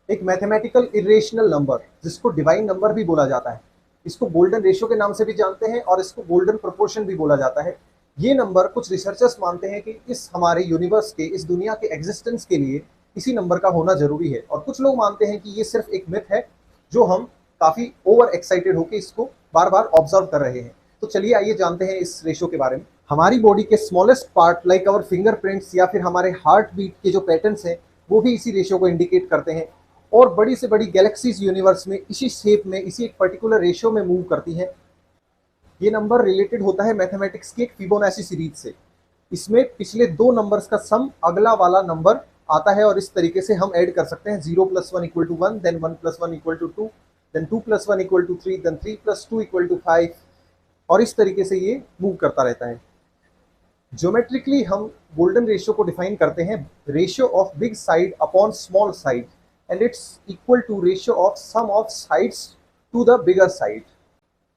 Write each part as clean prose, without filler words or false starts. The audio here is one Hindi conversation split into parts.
एक मैथमेटिकल इरेशनल नंबर जिसको डिवाइन नंबर भी बोला जाता है, इसको गोल्डन रेशियो के नाम से भी जानते हैं और इसको गोल्डन प्रोपोर्शन भी बोला जाता है। ये नंबर कुछ रिसर्चर्स मानते हैं कि इस हमारे यूनिवर्स के, इस दुनिया के एग्जिस्टेंस के लिए इसी नंबर का होना जरूरी है, और कुछ लोग मानते हैं कि ये सिर्फ एक मिथ है जो हम काफी ओवर एक्साइटेड होकर इसको बार बार ऑब्जर्व कर रहे हैं। तो चलिए आइए जानते हैं इस रेशियो के बारे में। हमारी बॉडी के smallest part like our fingerprints या फिर हमारे हार्ट बीट के जो पैटर्न्स हैं वो भी इसी रेशियो को इंडिकेट करते हैं, और बड़ी से बड़ी गैलेक्सीज यूनिवर्स में इसी शेप में, इसी एक पर्टिकुलर रेशियो में मूव करती हैं। ये नंबर रिलेटेड होता है मैथमेटिक्स की एक फिबोनाची सीरीज से। इसमें पिछले दो नंबर्स का सम अगला वाला नंबर आता है, और इस तरीके से हम ऐड कर सकते हैं 0 + 1 = 1, देन 1 + 1 = 2, देन 2 + 1 = 3, देन 3 + 2 = 5, और इस तरीके से ये मूव करता रहता है। ज्योमेट्रिकली हम गोल्डन रेशियो को डिफाइन करते हैं ratio of big side upon small side, and it's equal to ratio of sum of sides to the bigger side.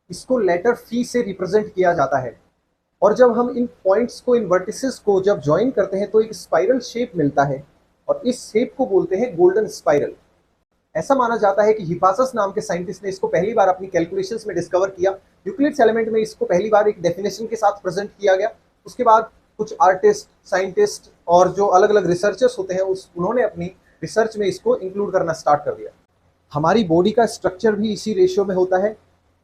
इसको लेटर फी से रिप्रेजेंट किया जाता है, और जब हम इन पॉइंट्स को, इन वर्टिसेस को जब ज्वाइन करते हैं तो एक स्पाइरल शेप मिलता है, और इस शेप को बोलते हैं गोल्डन स्पाइरल। ऐसा माना जाता है कि हिपासस नाम के साइंटिस्ट ने इसको पहली बार अपनी कैलकुलेशंस में डिस्कवर किया। यूक्लिड्स एलिमेंट में इसको पहली बार एक डेफिनेशन के साथ प्रेजेंट किया गया। उसके बाद कुछ आर्टिस्ट, साइंटिस्ट और जो अलग अलग रिसर्चर्स होते हैं उन्होंने अपनी रिसर्च में इसको इंक्लूड करना स्टार्ट कर दिया। हमारी बॉडी का स्ट्रक्चर भी इसी रेशियो में होता है,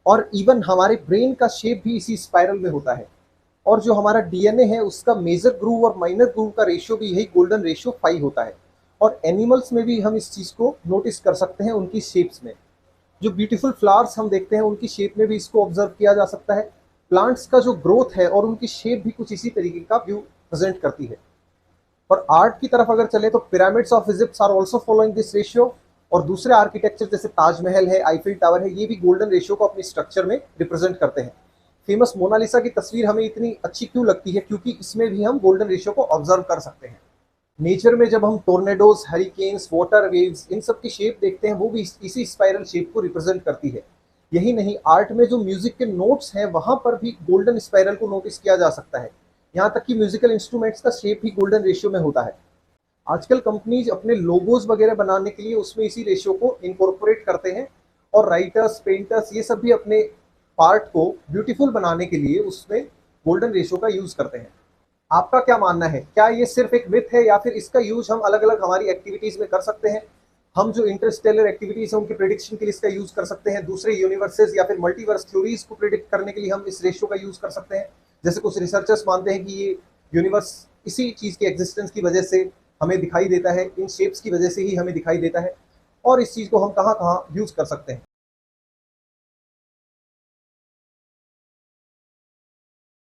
और इवन हमारे ब्रेन का शेप भी इसी स्पाइरल में होता है, और जो हमारा डीएनए है उसका मेजर ग्रूव और माइनर ग्रूव का रेशियो भी यही गोल्डन रेशियो 5 होता है। और एनिमल्स में भी हम इस चीज़ को नोटिस कर सकते हैं उनकी शेप्स में। जो ब्यूटीफुल फ्लावर्स हम देखते हैं उनकी शेप में भी इसको ऑब्जर्व किया जा सकता है। प्लांट्स का जो ग्रोथ है और उनकी शेप भी कुछ इसी तरीके का व्यू प्रेजेंट करती है। और आर्ट की तरफ अगर चले तो pyramids of Egypt are also following this ratio, और दूसरे आर्किटेक्चर जैसे ताजमहल है, आईफिल टावर है, ये भी गोल्डन रेशियो को अपनी स्ट्रक्चर में रिप्रेजेंट करते हैं। फेमस मोनालिसा की तस्वीर हमें इतनी अच्छी क्यों लगती है? क्योंकि इसमें भी हम गोल्डन रेशियो को ऑब्जर्व कर सकते हैं। नेचर में जब हम टोर्नेडोज, हरिकेन्स, वाटर वेव्स, इन सब की शेप देखते हैं वो भी इसी स्पाइरल शेप को रिप्रेजेंट करती है। यही नहीं, आर्ट में जो म्यूजिक के नोट्स हैं वहां पर भी गोल्डन स्पाइरल को नोटिस किया जा सकता है। यहाँ तक कि म्यूजिकल इंस्ट्रूमेंट्स का शेप भी गोल्डन रेशियो में होता है। आजकल कंपनीज अपने लोगोज वगैरह बनाने के लिए उसमें इसी रेशियो को इनकॉर्पोरेट करते हैं, और राइटर्स, पेंटर्स, ये सब भी अपने पार्ट को ब्यूटीफुल बनाने के लिए उसमें गोल्डन रेशियो का यूज करते हैं। आपका क्या मानना है? क्या ये सिर्फ एक मिथ है, या फिर इसका यूज हम अलग अलग हमारी एक्टिविटीज में कर सकते हैं? हम जो इंटरस्टेलर एक्टिविटीज हैं उनकी प्रिडिक्शन के लिए इसका यूज कर सकते हैं। दूसरे यूनिवर्सेस या फिर मल्टीवर्स थ्योरीज को प्रिडिक्ट करने के लिए हम इस रेशियो का यूज कर सकते हैं। जैसे कुछ रिसर्चर्स मानते हैं कि ये यूनिवर्स इसी चीज के एग्जिस्टेंस की वजह से हमें दिखाई देता है, इन शेप्स की वजह से ही हमें दिखाई देता है, और इस चीज को हम कहाँ कहाँ यूज कर सकते हैं।